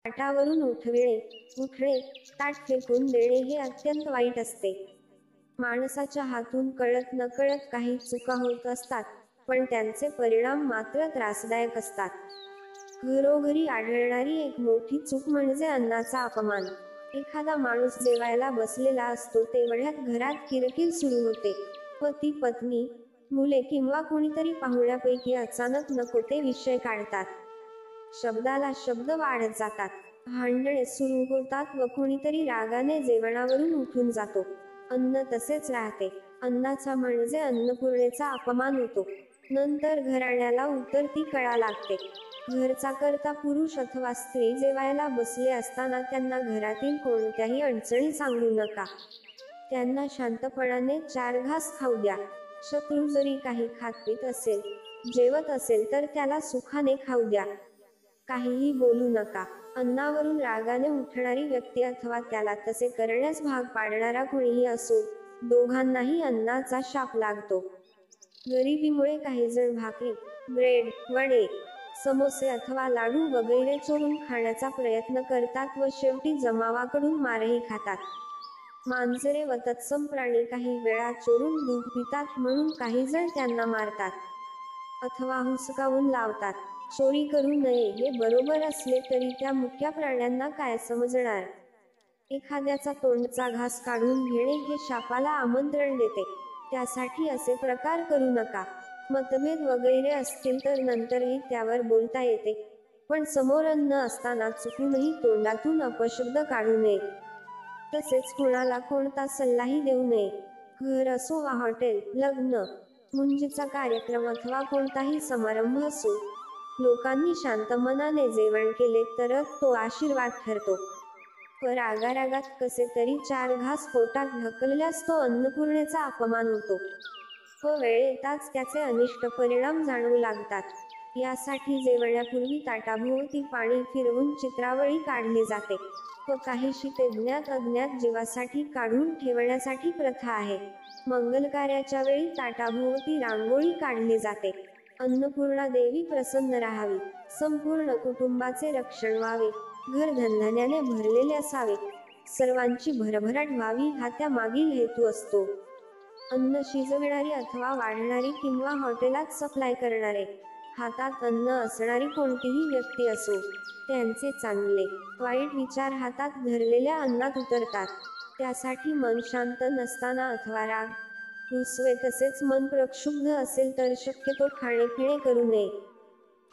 ताटावरून उठणे, ताट फेकून देणे हे अत्यंत वाईट असते. माणसाच्या हातून कळत नकळत काही चुका होत असतात, पण त्यांचे परिणाम मात्र त्रासदायक असतात. घरोघरी आढळणारी एक मोठी चूक म्हणजे अन्नाचा अपमान. एखादा माणूस जेवायला बसलेला असतो तेवढ्यात घरात किरकिर सुरू होते. पती, पत्नी, मुले किंवा कोणीतरी पाहुण्यापैकी अचानक नको ते विषय काढतात. शब्दाला शब्द वाढत जातात. भांडणे सुरू होतात व कोणीतरी रागाने जेवणावरून उठून जातो. अन्न तसेच राहते. अन्नाचा म्हणजे अन्नपूर्णेचा अपमान होतो. नंतर घराण्याला उतरती कळा लागते. घरचा करता पुरुष अथवा स्त्री जेवायला बसले असताना त्यांना घरातील कोणत्याही अडचणी सांगू नका. त्यांना शांतपणाने 4 घास खाऊ द्या. शत्रू जरी काही खात-पीत असेल, जेवत असेल तर त्याला सुखाने खाऊ द्या. काहीही बोलू नका. अन्नावरून रागाने उठणारी व्यक्ती अथवा त्याला तसे करण्यास भाग पाडणारा कोणीही असो, दोघांनाही अन्नाचा शाप लागतो. गरिबीमुळे काहीजण भाकरी, ब्रेड, वडे, समोसे अथवा लाडू वगैरे चोरून खाण्याचा प्रयत्न करतात व शेवटी जमावाकडून मारही खातात. मांजरे व तत्सम प्राणी काही वेळा चोरून दूध पितात म्हणून काहीजण त्यांना मारतात अथवा हुसकावून लावतात. चोरी करू नये हे बरोबर असले तरी त्या मुक्या प्राण्यांना काय समजणार? एखाद्याचा तोंडचा घास काढून घेणे हे शापाला आमंत्रण देते. त्यासाठी असे प्रकार करू नका. मतभेद वगैरे असतील तर नंतरही त्यावर बोलता येते, पण समोर अन्न असताना चुकूनही तोंडातून अपशब्द काढू नये. तसेच कोणाला कोणता सल्लाही देऊ नये. घर असो वा हॉटेल, लग्न, मुंजीचा कार्यक्रम अथवा कोणताही समारंभ असो, लोकांनी शांत मनाने जेवण केले तरच तो आशीर्वाद ठरतो. रागारागात कसे तरी 4 घास पोटात ढकलल्यास तो अन्नपूर्णेचा अपमान होतो. वेळ येताच त्याचे अनिष्ट परिणाम जाणवू लागतात. यासाठी जेवण्यापूर्वी ताटाभोवती पाणी फिरवून चित्रावळी काढली जाते. काहीशी ते ज्ञात अज्ञात जीवासाठी काढून ठेवण्यासाठी प्रथा आहे. मंगलकार्याच्या वेळी ताटाभोवती रांगोळी काढली जाते. अन्नपूर्णा देवी प्रसन्न राहावी, संपूर्ण कुटुंबाचे रक्षण व्हावे, घर धनधान्याने भरलेले असावे, सर्वांची भरभराट व्हावी हा त्या मागील हेतू असतो. अन्न शिजविणारी अथवा वाढणारी किंवा हॉटेलात सप्लाय करणारे, हातात अन्न असणारी कोणतीही व्यक्ती असो, त्यांचे चांगले वाईट विचार हातात धरलेल्या अन्नात उतरतात. त्यासाठी मन शांत नसताना अथवा राग, रुसवे तसेच मन प्रक्षुब्ध असेल तर शक्यतो खाणे-पिणे करू नये.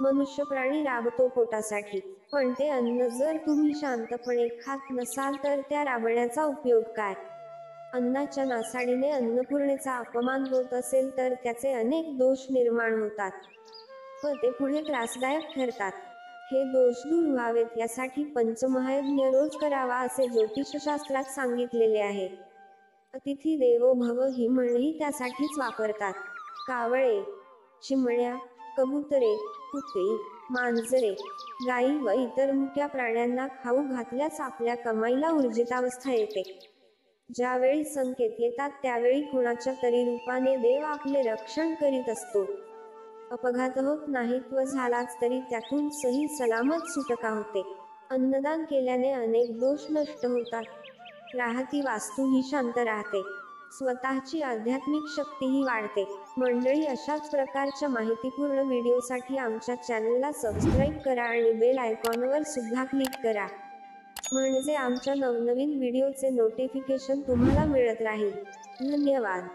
मनुष्य प्राणी राबतो पोटासाठी, पण ते अन्न जर तुम्ही शांतपणे खात नसाल तर त्या राबण्याचा उपयोग काय? अन्नाच्या नासाडीने अन्नपूर्णेचा अपमान होत असेल तर त्याचे अनेक दोष निर्माण होतात, व ते पुढे त्रासदायक ठरतात. हे दोष दूर व्हावेत यासाठी पंचमहायज्ञ रोज करावा असे ज्योतिषशास्त्रात सांगितलेले आहे. अतिथी देवो भव ही म्हणही त्यासाठीच वापरतात. कावळे, चिमण्या, कबुतरे, कुत्री, मांजरे, गायी व इतर मुक्या प्राण्यांना खाऊ घातल्यास आपल्या कमाईला ऊर्जितावस्था येते. ज्यावेळी संकेत येतात त्यावेळी कुणाच्या तरी रूपाने देव आपले रक्षण करीत असतो. अपघात होत नाहीत व झालाच तरी त्यातून सही सलामत सुटका होते. अन्नदान केल्याने अनेक दोष नष्ट होतात. राहती वास्तूही शांत राहते. स्वतःची आध्यात्मिक शक्तीही वाढते. मंडळी, अशाच प्रकारच्या माहितीपूर्ण व्हिडिओसाठी आमच्या चॅनलला सबस्क्राईब करा आणि बेल आयकॉनवर सुद्धा क्लिक करा, म्हणजे आमच्या नवनवीन व्हिडिओचे नोटिफिकेशन तुम्हाला मिळत राहील. धन्यवाद.